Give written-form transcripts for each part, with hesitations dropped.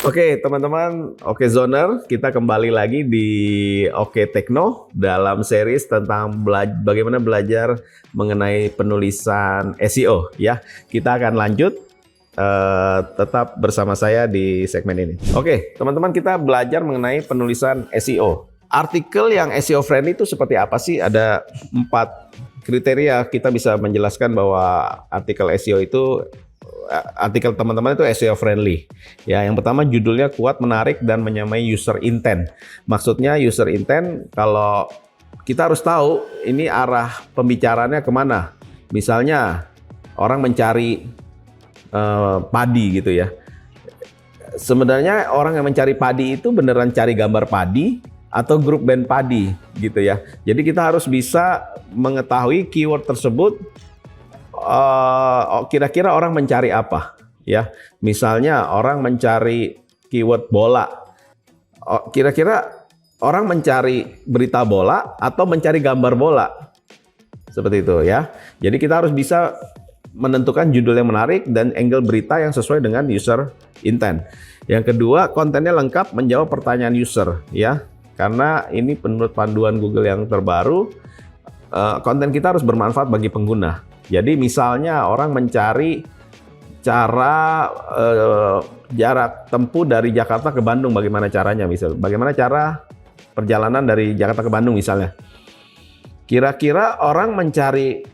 Oke, teman-teman, Oke Zoner, kita kembali lagi di Oke Tekno dalam series tentang bagaimana belajar mengenai penulisan SEO ya. Kita akan lanjut tetap bersama saya di segmen ini. Oke, teman-teman, kita belajar mengenai penulisan SEO. Artikel yang SEO friendly itu seperti apa sih? Ada 4 kriteria kita bisa menjelaskan bahwa artikel SEO itu artikel teman-teman itu SEO friendly. Ya, yang pertama judulnya kuat, menarik dan menyamai user intent. Maksudnya user intent kalau kita harus tahu ini arah pembicaraannya kemana. Misalnya orang mencari padi gitu ya. Sebenarnya orang yang mencari padi itu beneran cari gambar padi atau grup band padi gitu ya. Jadi kita harus bisa mengetahui keyword tersebut. Kira-kira orang mencari apa ya? Misalnya orang mencari keyword bola. Kira-kira orang mencari berita bola atau mencari gambar bola? Seperti itu ya. Jadi kita harus bisa menentukan judul yang menarik dan angle berita yang sesuai dengan user intent. Yang kedua, kontennya lengkap menjawab pertanyaan user ya. Karena ini menurut panduan Google yang terbaru, konten kita harus bermanfaat bagi pengguna. Jadi misalnya orang mencari cara jarak tempuh dari Jakarta ke Bandung, bagaimana caranya misalnya. Bagaimana cara perjalanan dari Jakarta ke Bandung misalnya. Kira-kira orang mencari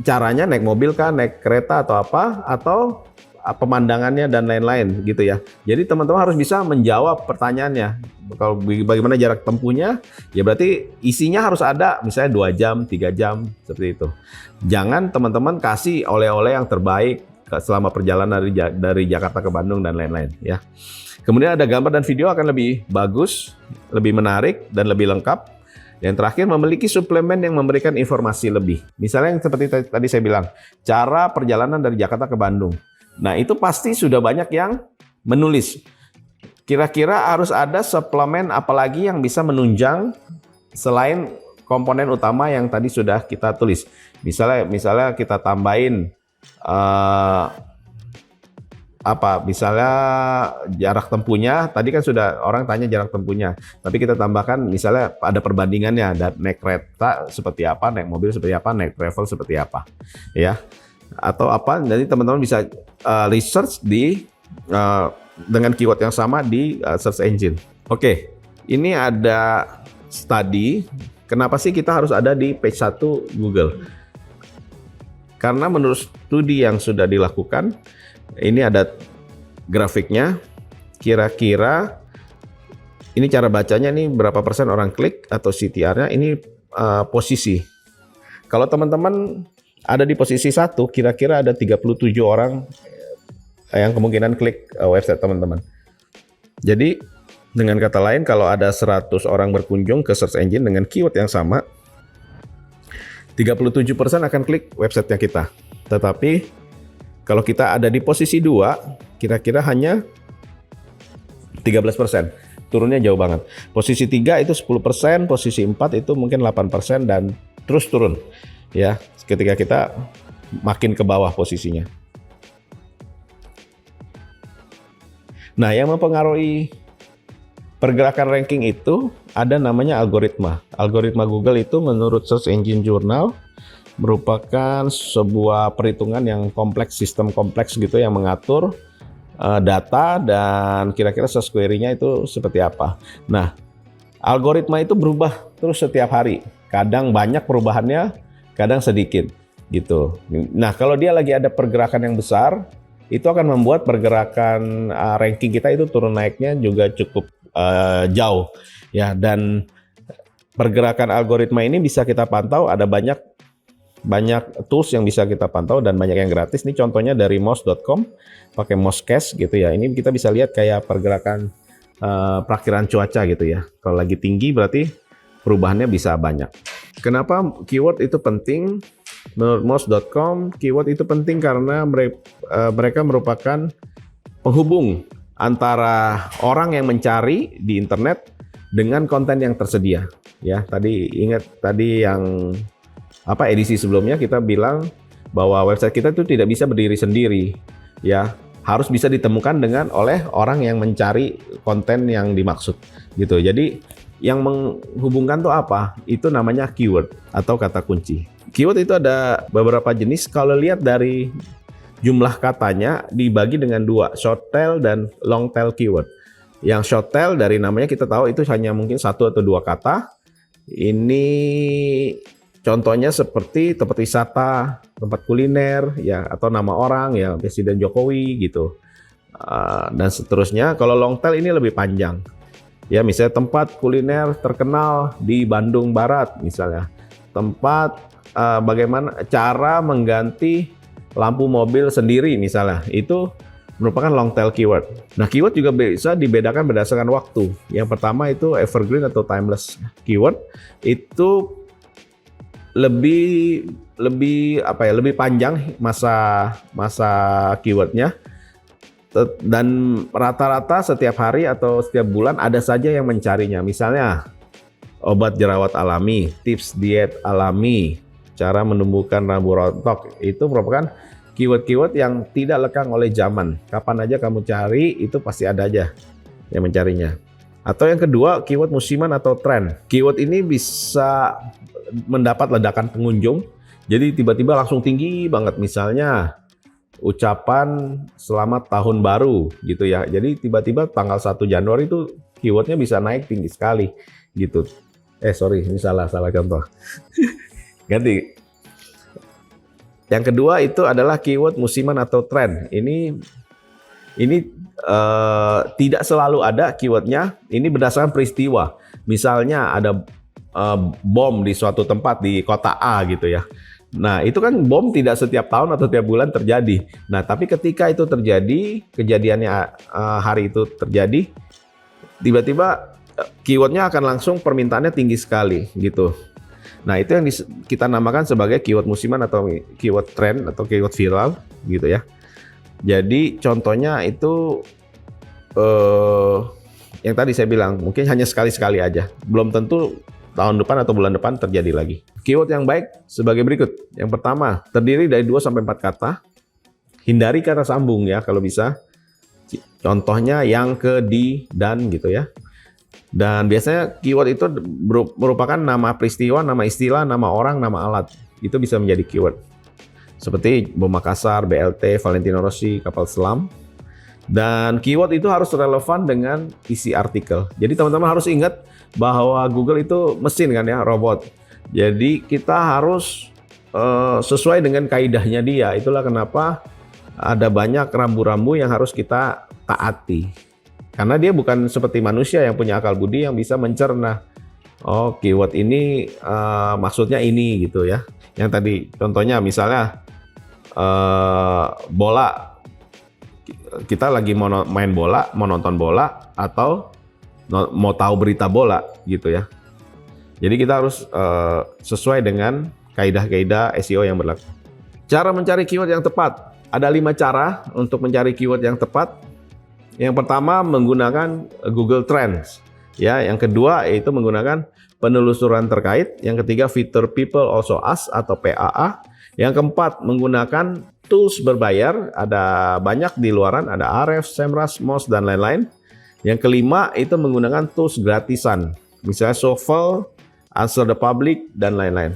caranya naik mobil kah, naik kereta atau apa, atau pemandangannya dan lain-lain gitu ya. Jadi teman-teman harus bisa menjawab pertanyaannya. Kalau bagaimana jarak tempuhnya, ya berarti isinya harus ada, misalnya 2 jam, 3 jam, seperti itu. Jangan teman-teman kasih oleh-oleh yang terbaik selama perjalanan dari Jakarta ke Bandung dan lain-lain ya. Kemudian ada gambar dan video akan lebih bagus, lebih menarik dan lebih lengkap. Yang terakhir, memiliki suplemen yang memberikan informasi lebih. Misalnya yang seperti tadi saya bilang, cara perjalanan dari Jakarta ke Bandung. Nah, itu pasti sudah banyak yang menulis. Kira-kira harus ada suplemen apalagi yang bisa menunjang selain komponen utama yang tadi sudah kita tulis. Misalnya kita tambahin misalnya jarak tempuhnya. Tadi kan sudah orang tanya jarak tempuhnya, tapi kita tambahkan misalnya ada perbandingannya, naik kereta seperti apa, naik mobil seperti apa, naik travel seperti apa ya, atau apa. Jadi teman-teman bisa research dengan keyword yang sama di search engine. Oke, ini ada study kenapa sih kita harus ada di page 1 Google. Karena menurut studi yang sudah dilakukan, ini ada grafiknya, kira-kira ini cara bacanya nih berapa persen orang klik atau CTR-nya, ini posisi. Kalau teman-teman ada di posisi 1, kira-kira ada 37 orang yang kemungkinan klik website teman-teman. Jadi dengan kata lain, kalau ada 100 orang berkunjung ke search engine dengan keyword yang sama, 37% akan klik websitenya kita. Tetapi kalau kita ada di posisi 2, kira-kira hanya 13%. Turunnya jauh banget. Posisi 3 itu 10%, posisi 4 itu mungkin 8% dan terus turun. Ya, ketika kita makin ke bawah posisinya. Nah, yang mempengaruhi pergerakan ranking itu ada namanya algoritma. Algoritma Google itu menurut Search Engine Journal merupakan sebuah perhitungan yang kompleks, sistem kompleks gitu yang mengatur data dan kira-kira search query-nya itu seperti apa. Nah, algoritma itu berubah terus setiap hari. Kadang banyak perubahannya, kadang sedikit gitu. Nah, kalau dia lagi ada pergerakan yang besar, itu akan membuat pergerakan ranking kita itu turun naiknya juga cukup jauh ya. Dan pergerakan algoritma ini bisa kita pantau, ada banyak tools yang bisa kita pantau dan banyak yang gratis. Ini contohnya dari moz.com, pakai Mozcast gitu ya. Ini kita bisa lihat kayak pergerakan perakhiran cuaca gitu ya. Kalau lagi tinggi berarti perubahannya bisa banyak. Kenapa keyword itu penting? Menurut moz.com, keyword itu penting karena mereka merupakan penghubung antara orang yang mencari di internet dengan konten yang tersedia. Ya, tadi ingat yang edisi sebelumnya kita bilang bahwa website kita itu tidak bisa berdiri sendiri. Ya, harus bisa ditemukan oleh orang yang mencari konten yang dimaksud gitu. Jadi yang menghubungkan tuh apa? Itu namanya keyword atau kata kunci. Keyword itu ada beberapa jenis. Kalau lihat dari jumlah katanya dibagi dengan dua, short tail dan long tail keyword. Yang short tail dari namanya kita tahu itu hanya mungkin 1 atau 2 kata. Ini contohnya seperti tempat wisata, tempat kuliner, ya, atau nama orang, ya, Presiden Jokowi gitu, dan seterusnya. Kalau long tail ini lebih panjang. Ya, misalnya tempat kuliner terkenal di Bandung Barat, misalnya. Tempat bagaimana cara mengganti lampu mobil sendiri, misalnya. Itu merupakan long tail keyword. Nah, keyword juga bisa dibedakan berdasarkan waktu. Yang pertama itu evergreen atau timeless keyword. Itu lebih panjang masa keywordnya. Dan rata-rata setiap hari atau setiap bulan ada saja yang mencarinya. Misalnya obat jerawat alami, tips diet alami, cara menumbuhkan rambut rontok. Itu merupakan keyword-keyword yang tidak lekang oleh zaman. Kapan aja kamu cari itu pasti ada aja yang mencarinya. Atau yang kedua, keyword musiman atau tren. Keyword ini bisa mendapat ledakan pengunjung. Jadi tiba-tiba langsung tinggi banget, misalnya ucapan selamat tahun baru gitu ya. Jadi tiba-tiba tanggal 1 Januari itu keywordnya bisa naik tinggi sekali gitu. Sorry, ini salah contoh. Ganti. Yang kedua itu adalah keyword musiman atau tren. Ini tidak selalu ada keywordnya. Ini berdasarkan peristiwa. Misalnya ada bom di suatu tempat di kota A gitu ya. Nah, itu kan bom tidak setiap tahun atau tiap bulan terjadi. Nah, tapi ketika itu terjadi, kejadiannya hari itu terjadi, tiba-tiba keywordnya akan langsung permintaannya tinggi sekali gitu. Nah, itu yang kita namakan sebagai keyword musiman atau keyword trend atau keyword viral gitu ya. Jadi contohnya itu yang tadi saya bilang, mungkin hanya sekali-sekali aja. Belum tentu tahun depan atau bulan depan terjadi lagi. Keyword yang baik sebagai berikut. Yang pertama, terdiri dari 2-4 kata. Hindari kata sambung ya kalau bisa. Contohnya yang, ke, di, dan gitu ya. Dan biasanya keyword itu merupakan nama peristiwa, nama istilah, nama orang, nama alat. Itu bisa menjadi keyword. Seperti bom Makassar, BLT, Valentino Rossi, kapal selam. Dan keyword itu harus relevan dengan isi artikel. Jadi teman-teman harus ingat bahwa Google itu mesin kan ya, robot. Jadi kita harus sesuai dengan kaidahnya dia. Itulah kenapa ada banyak rambu-rambu yang harus kita taati. Karena dia bukan seperti manusia yang punya akal budi yang bisa mencerna. Oh, keyword ini maksudnya ini gitu ya. Yang tadi contohnya misalnya bola. Kita lagi mau main bola, mau nonton bola, atau mau tahu berita bola gitu ya. Jadi kita harus sesuai dengan kaidah-kaidah SEO yang berlaku. Cara mencari keyword yang tepat. Ada 5 cara untuk mencari keyword yang tepat. Yang pertama menggunakan Google Trends. Ya, yang kedua yaitu menggunakan penelusuran terkait. Yang ketiga fitur People Also Ask atau PAA. Yang keempat menggunakan tools berbayar. Ada banyak di luaran, ada Ahrefs, Semrush, Moz dan lain-lain. Yang kelima itu menggunakan tools gratisan. Misalnya Shuffle, Answer the Public dan lain-lain.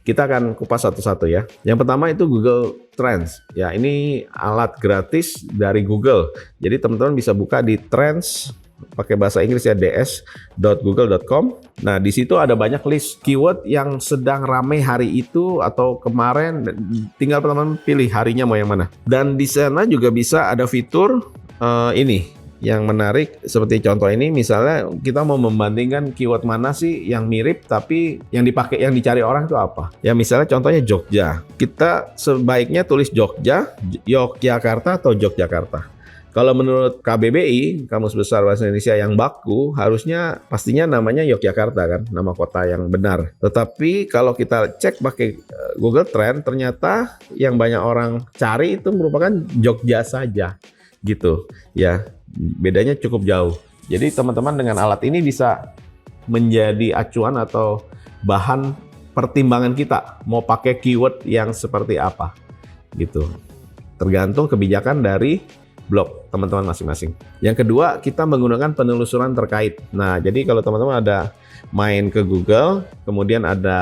Kita akan kupas satu-satu ya. Yang pertama itu Google Trends. Ya, ini alat gratis dari Google. Jadi teman-teman bisa buka di Trends pakai bahasa Inggris ya, ds.google.com. Nah, di situ ada banyak list keyword yang sedang ramai hari itu atau kemarin. Tinggal teman-teman pilih harinya mau yang mana. Dan di sana juga bisa ada fitur ini yang menarik, seperti contoh ini, misalnya kita mau membandingkan keyword mana sih yang mirip tapi yang dipakai, yang dicari orang itu apa. Ya misalnya contohnya Jogja. Kita sebaiknya tulis Jogja, Yogyakarta atau Yogyakarta. Kalau menurut KBBI, Kamus Besar Bahasa Indonesia yang baku, harusnya pastinya namanya Yogyakarta kan, nama kota yang benar. Tetapi kalau kita cek pakai Google Trend, ternyata yang banyak orang cari itu merupakan Jogja saja gitu ya. Bedanya cukup jauh. Jadi teman-teman dengan alat ini bisa menjadi acuan atau bahan pertimbangan kita mau pakai keyword yang seperti apa gitu. tergantung kebijakan dari blog teman-teman masing-masing. Yang kedua, kita menggunakan penelusuran terkait. Nah, jadi kalau teman-teman ada main ke Google, kemudian ada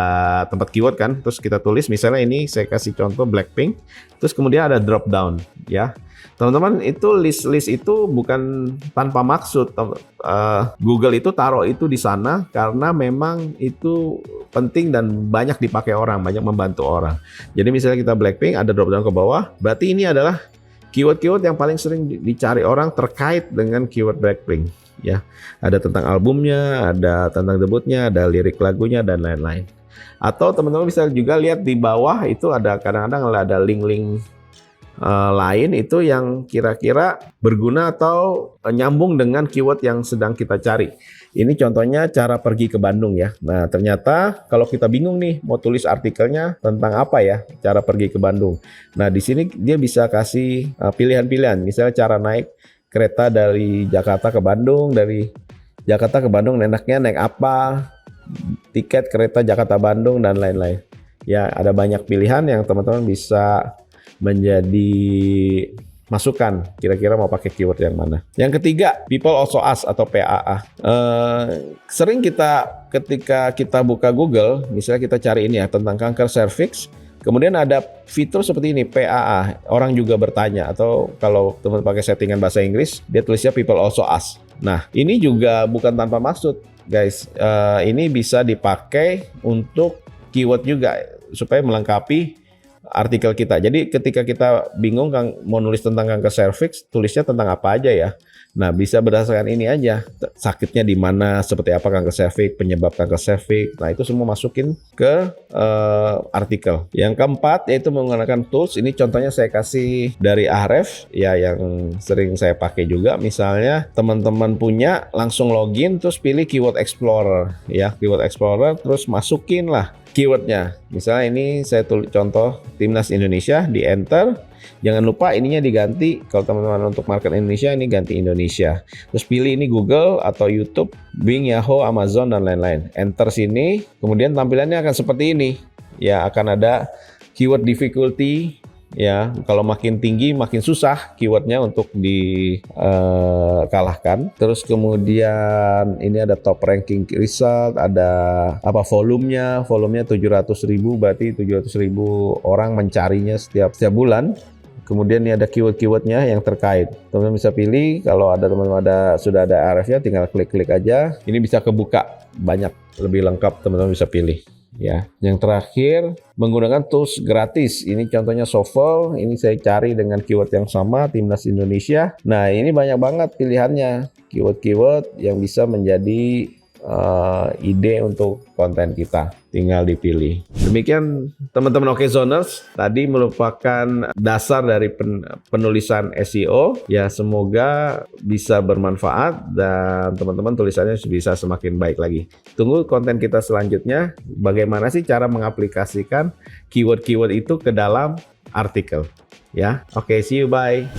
tempat keyword kan, terus kita tulis misalnya ini saya kasih contoh Blackpink, terus kemudian ada drop down ya. Teman-teman, itu list itu bukan tanpa maksud. Google itu taruh itu di sana karena memang itu penting dan banyak dipakai orang, banyak membantu orang. Jadi misalnya kita Blackpink, ada drop down ke bawah, berarti ini adalah keyword-keyword yang paling sering dicari orang terkait dengan keyword Blackpink ya. Ada tentang albumnya, ada tentang debutnya, ada lirik lagunya dan lain-lain. Atau teman-teman bisa juga lihat di bawah itu ada kadang-kadang ada link-link lain itu yang kira-kira berguna atau nyambung dengan keyword yang sedang kita cari. Ini contohnya cara pergi ke Bandung ya. Nah, ternyata kalau kita bingung nih mau tulis artikelnya tentang apa ya, cara pergi ke Bandung. Nah, di sini dia bisa kasih pilihan-pilihan. Misalnya cara naik kereta dari Jakarta ke Bandung, dari Jakarta ke Bandung enaknya naik apa, tiket kereta Jakarta Bandung dan lain-lain. Ya, ada banyak pilihan yang teman-teman bisa menjadi masukan kira-kira mau pakai keyword yang mana. Yang ketiga, people also ask atau PAA. Sering kita ketika kita buka Google, misalnya kita cari ini ya tentang kanker serviks, kemudian ada fitur seperti ini PAA, orang juga bertanya, atau kalau teman pakai settingan bahasa Inggris, dia tulisnya people also ask. Nah, ini juga bukan tanpa maksud, guys. Ini bisa dipakai untuk keyword juga supaya melengkapi artikel kita. Jadi ketika kita bingung mau nulis tentang kanker serviks, tulisnya tentang apa aja ya. Nah, bisa berdasarkan ini aja. Sakitnya di mana, seperti apa kanker serviks, penyebab kanker serviks. Nah, itu semua masukin ke artikel. Yang keempat yaitu menggunakan tools. Ini contohnya saya kasih dari Ahrefs ya, yang sering saya pakai juga. Misalnya teman-teman punya, langsung login terus pilih keyword explorer ya, keyword explorer terus masukin lah keywordnya. Misalnya ini saya tulis contoh Timnas Indonesia, di enter. Jangan lupa ininya diganti, kalau teman-teman untuk market Indonesia ini ganti Indonesia. Terus pilih ini Google atau YouTube, Bing, Yahoo, Amazon dan lain-lain. Enter sini, kemudian tampilannya akan seperti ini. Ya, akan ada keyword difficulty. Ya, kalau makin tinggi makin susah keywordnya untuk dikalahkan. Terus kemudian ini ada top ranking result, ada apa volumenya 700.000, berarti 700.000 orang mencarinya setiap bulan. Kemudian ini ada keyword-keywordnya yang terkait. Teman-teman bisa pilih, kalau ada teman-teman sudah ada Ahrefs-nya, tinggal klik-klik aja. Ini bisa kebuka banyak, lebih lengkap teman-teman bisa pilih. Ya, yang terakhir menggunakan tools gratis. Ini contohnya Shuffle. Ini saya cari dengan keyword yang sama, Timnas Indonesia. Nah, ini banyak banget pilihannya, keyword-keyword yang bisa menjadi ide untuk konten kita. Tinggal dipilih. Demikian teman-teman OKZoners, tadi merupakan dasar dari penulisan SEO. Ya, semoga bisa bermanfaat dan teman-teman tulisannya bisa semakin baik lagi. Tunggu konten kita selanjutnya, bagaimana sih cara mengaplikasikan keyword-keyword itu ke dalam artikel. Ya, oke, see you, bye.